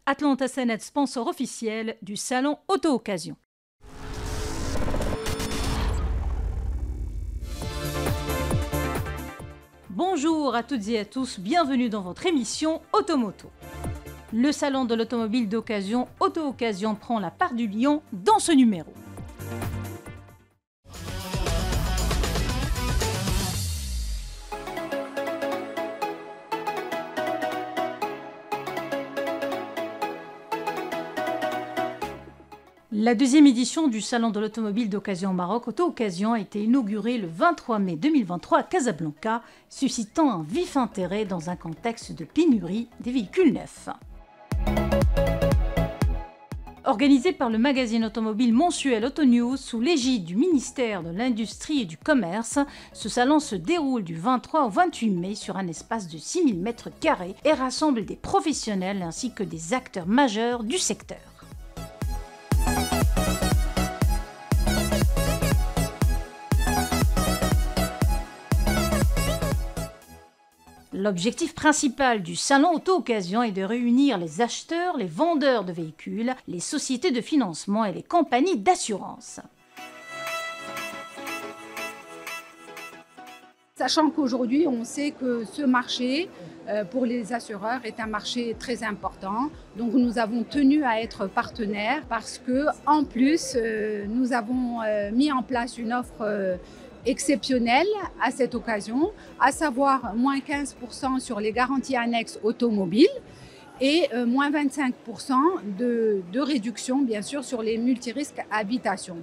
Atlanta Senate, sponsor officiel du salon Auto-Occasion. Bonjour à toutes et à tous, bienvenue dans votre émission Automoto. Le salon de l'automobile d'occasion Auto-Occasion prend la part du lion dans ce numéro. La deuxième édition du Salon de l'automobile d'occasion au Maroc, Auto-Occasion, a été inaugurée le 23 mai 2023 à Casablanca, suscitant un vif intérêt dans un contexte de pénurie des véhicules neufs. Organisé par le magazine automobile mensuel Autonews sous l'égide du ministère de l'Industrie et du Commerce, ce salon se déroule du 23 au 28 mai sur un espace de 6000 m² et rassemble des professionnels ainsi que des acteurs majeurs du secteur. L'objectif principal du salon Auto-Occasion est de réunir les acheteurs, les vendeurs de véhicules, les sociétés de financement et les compagnies d'assurance. Sachant qu'aujourd'hui, on sait que ce marché, pour les assureurs, est un marché très important. Donc nous avons tenu à être partenaires parce que, en plus, nous avons mis en place une offre exceptionnelle à cette occasion, à savoir moins 15% sur les garanties annexes automobiles et moins 25% de réduction, bien sûr, sur les multirisques habitation.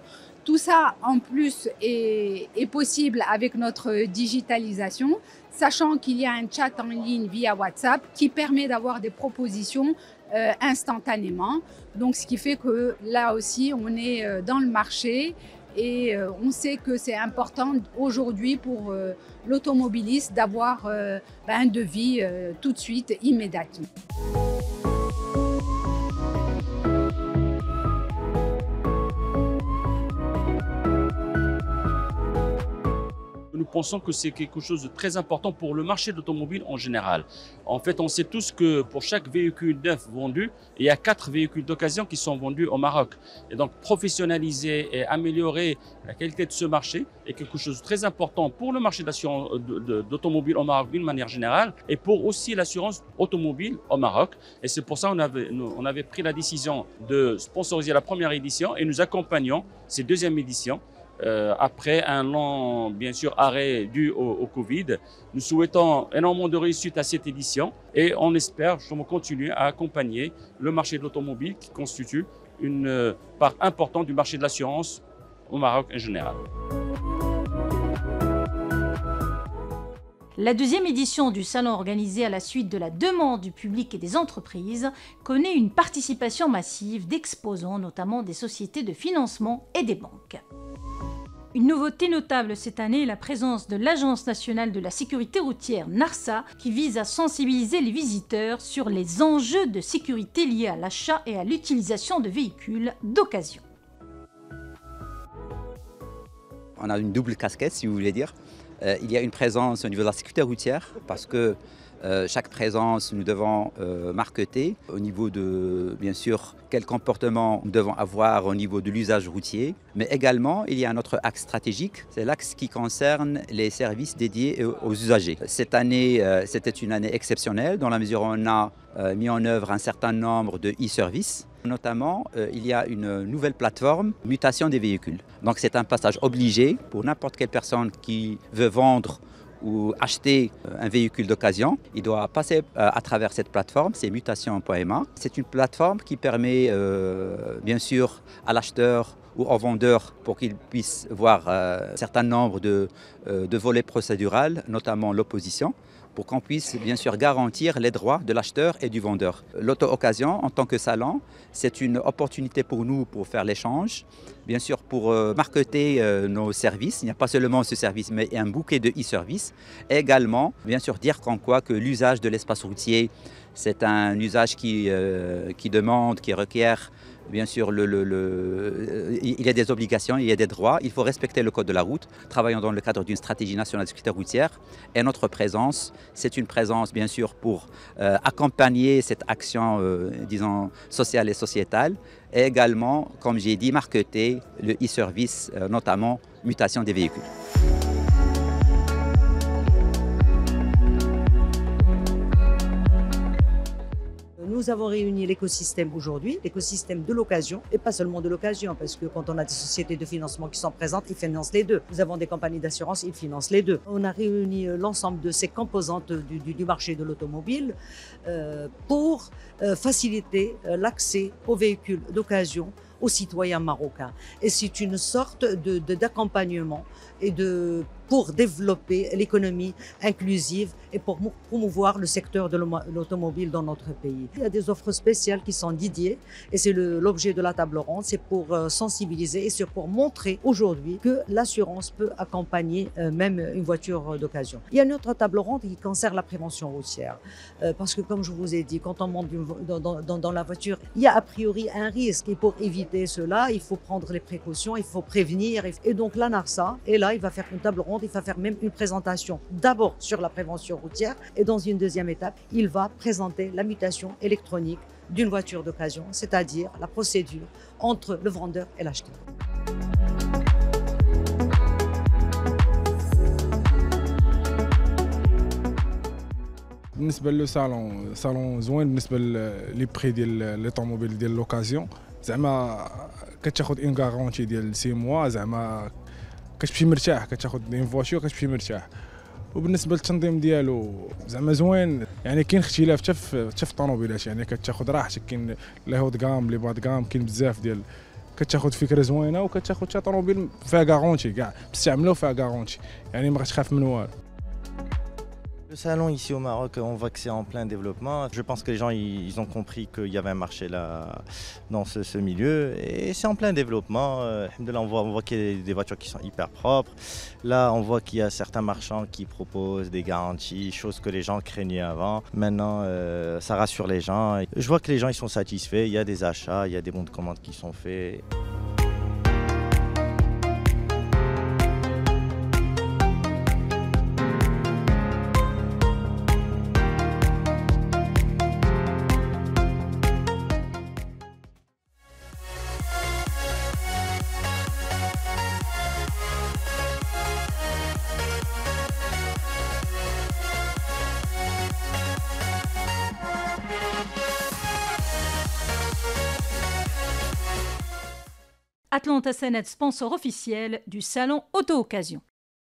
Tout ça, en plus, est possible avec notre digitalisation, sachant qu'il y a un chat en ligne via WhatsApp qui permet d'avoir des propositions instantanément. Donc, ce qui fait que là aussi, on est dans le marché. Et on sait que c'est important aujourd'hui pour l'automobiliste d'avoir un devis tout de suite, immédiatement. Nous pensons que c'est quelque chose de très important pour le marché de l'automobile en général. En fait, on sait tous que pour chaque véhicule neuf vendu, il y a 4 véhicules d'occasion qui sont vendus au Maroc. Et donc, professionnaliser et améliorer la qualité de ce marché est quelque chose de très important pour le marché d'automobile au Maroc d'une manière générale et pour aussi l'assurance automobile au Maroc. Et c'est pour ça qu'on avait pris la décision de sponsoriser la première édition et nous accompagnons cette deuxième édition. Après un long, bien sûr, arrêt dû au Covid. Nous souhaitons énormément de réussite à cette édition et on espère justement continuer à accompagner le marché de l'automobile qui constitue une part importante du marché de l'assurance au Maroc en général. La deuxième édition du salon organisée à la suite de la demande du public et des entreprises connaît une participation massive d'exposants, notamment des sociétés de financement et des banques. Une nouveauté notable cette année est la présence de l'Agence nationale de la sécurité routière NARSA qui vise à sensibiliser les visiteurs sur les enjeux de sécurité liés à l'achat et à l'utilisation de véhicules d'occasion. On a une double casquette, si vous voulez dire. Il y a une présence au niveau de la sécurité routière parce que chaque présence, nous devons marketer au niveau de, bien sûr, quel comportement nous devons avoir au niveau de l'usage routier. Mais également, il y a un autre axe stratégique, c'est l'axe qui concerne les services dédiés aux usagers. Cette année, c'était une année exceptionnelle dans la mesure où on a mis en œuvre un certain nombre de e-services. Notamment, il y a une nouvelle plateforme, mutation des véhicules. Donc c'est un passage obligé pour n'importe quelle personne qui veut vendre ou acheter un véhicule d'occasion. Il doit passer à travers cette plateforme, c'est mutation.ma. C'est une plateforme qui permet bien sûr à l'acheteur ou au vendeur pour qu'il puisse voir un certain nombre de volets procéduraux, notamment l'opposition, pour qu'on puisse bien sûr garantir les droits de l'acheteur et du vendeur. L'auto-occasion en tant que salon, c'est une opportunité pour nous pour faire l'échange, bien sûr pour marketer nos services. Il n'y a pas seulement ce service, mais un bouquet de e-services. Et également, bien sûr, dire qu'en quoi que l'usage de l'espace routier, c'est un usage qui demande, qui requiert Bien sûr, il y a des obligations, il y a des droits, il faut respecter le code de la route. Travaillons dans le cadre d'une stratégie nationale de sécurité routière. Et notre présence, c'est une présence bien sûr pour accompagner cette action, disons, sociale et sociétale. Et également, comme j'ai dit, marketer le e-service, notamment mutation des véhicules. Nous avons réuni l'écosystème aujourd'hui, l'écosystème de l'occasion, et pas seulement de l'occasion, parce que quand on a des sociétés de financement qui sont présentes, ils financent les deux. Nous avons des compagnies d'assurance, ils financent les deux. On a réuni l'ensemble de ces composantes du marché de l'automobile pour faciliter l'accès aux véhicules d'occasion aux citoyens marocains. Et c'est une sorte d'accompagnement et pour développer l'économie inclusive et pour promouvoir le secteur de l'automobile dans notre pays. Il y a des offres spéciales qui sont dédiées et c'est l'objet de la table ronde, c'est pour sensibiliser et c'est pour montrer aujourd'hui que l'assurance peut accompagner même une voiture d'occasion. Il y a une autre table ronde qui concerne la prévention routière parce que comme je vous ai dit, quand on monte dans la voiture, il y a a priori un risque et pour éviter cela, il faut prendre les précautions, il faut prévenir et donc l'ANARSA est là, il va faire une table ronde. Il va faire même une présentation d'abord sur la prévention routière et dans une deuxième étape, il va présenter la mutation électronique d'une voiture d'occasion, c'est-à-dire la procédure entre le vendeur et l'acheteur. بالنسبه للصالون زوين بالنسبه لي بري ديال لي طوموبيل ديال لوكازيون زعما كتاخذ اون غارونتي ديال 6 موا زعما كتمشي مرتاح كتاخذ اون فواتور كتمشي مرتاح وبالنسبه للتنظيم ديالو زعما زوين يعني كاين اختلاف حتى في الطوموبيلات يعني كتاخذ راحتك كاين لي هود غام لي باد غام كاين بزاف ديال كتاخذ فكره زوينه وكتاخذ حتى طوموبيل فيها غارونتي كاع مستعمله وفيها غارونتي يعني ما غتخاف من والو. Le salon ici au Maroc, on voit que c'est en plein développement. Je pense que les gens ils ont compris qu'il y avait un marché là dans ce milieu et c'est en plein développement. On voit qu'il y a des voitures qui sont hyper propres. Là, on voit qu'il y a certains marchands qui proposent des garanties, choses que les gens craignaient avant. Maintenant, ça rassure les gens. Je vois que les gens ils sont satisfaits. Il y a des achats, il y a des bons de commande qui sont faits. Atlanta Senate, sponsor officiel du salon Auto Occasion.